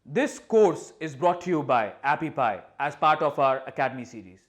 This course is brought to you by AppyPie as part of our Academy series.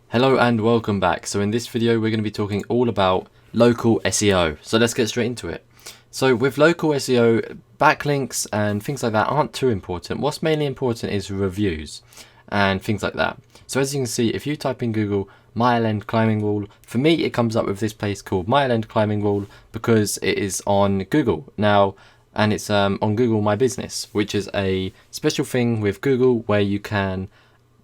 Hello and welcome back. So in this video we're going to be talking all about local SEO. So let's get straight into it. So with local SEO, backlinks and things like that aren't too important. What's mainly important is reviews and things like that. So as you can see, if you type in Google Mile End Climbing Wall, for me it comes up with this place called Mile End Climbing Wall because it is on Google now, and it's on Google My Business, which is a special thing with Google where you can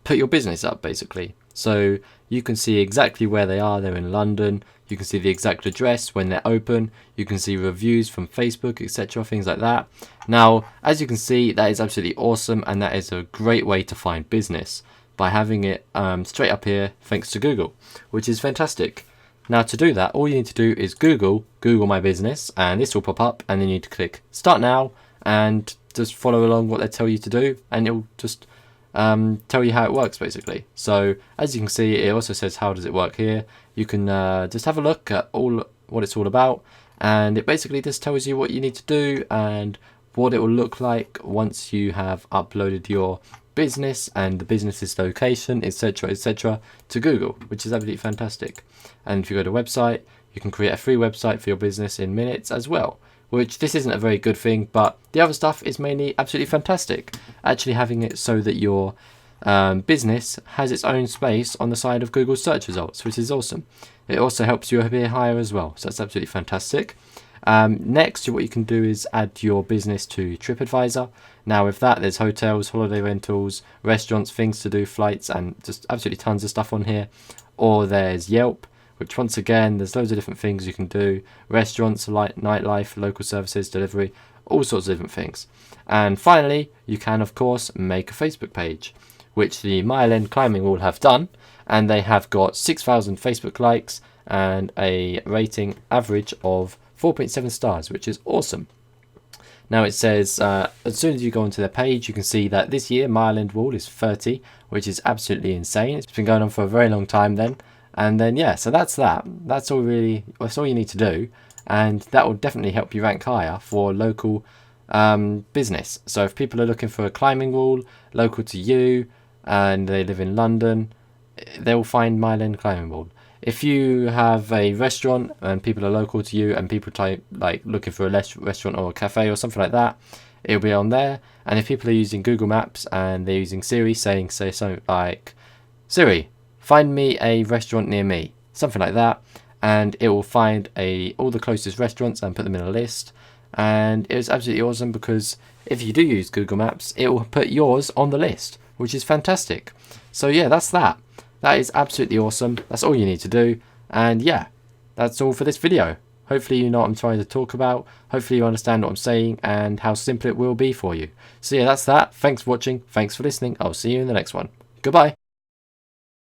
put your business up basically. So you can see exactly where they are. They're in London. You can see the exact address when they're open. You can see reviews from Facebook, etc., things like that. Now, as you can see, that is absolutely awesome, and that is a great way to find business by having it straight up here thanks to Google, which is fantastic. Now to do that, all you need to do is Google My Business, and this will pop up, and then you need to click Start Now and just follow along what they tell you to do, and it'll just tell you how it works basically. So as you can see, it also says how does it work here. You can just have a look at what it's all about, and it basically just tells you what you need to do and what it will look like once you have uploaded your business and the business's location, etc., to Google, which is absolutely fantastic. And if you go to website, you can create a free website for your business in minutes as well, which this isn't a very good thing, but the other stuff is mainly absolutely fantastic. Actually having it so that your business has its own space on the side of Google search results, which is awesome. It also helps you appear higher as well, so that's absolutely fantastic. Next, what you can do is add your business to TripAdvisor. Now with that, there's hotels, holiday rentals, restaurants, things to do, flights, and just absolutely tons of stuff on here. Or there's Yelp, which once again, there's loads of different things you can do. Restaurants, like nightlife, local services, delivery, all sorts of different things. And finally, you can of course make a Facebook page, which the Mile End Climbing Wall have done, and they have got 6,000 Facebook likes and a rating average of 4.7 stars, which is awesome. Now it says, as soon as you go onto their page, you can see that this year Mile End Wall is 30, which is absolutely insane. It's been going on for a very long time then. And then yeah, so that's that. That's all you need to do, and that will definitely help you rank higher for local business. So if people are looking for a climbing wall local to you and they live in London, they will find Mile End Climbing Wall. If you have a restaurant and people are local to you and people type like looking for a restaurant or a cafe or something like that, it'll be on there. And if people are using Google Maps and they're using Siri, say something like, Siri, find me a restaurant near me, something like that, and it will find all the closest restaurants and put them in a list. And it's absolutely awesome because if you do use Google Maps, it will put yours on the list, which is fantastic. So yeah, that's that. That is absolutely awesome. That's all you need to do. And yeah, that's all for this video. Hopefully you know what I'm trying to talk about. Hopefully you understand what I'm saying and how simple it will be for you. So yeah, that's that. Thanks for watching. Thanks for listening. I'll see you in the next one. Goodbye.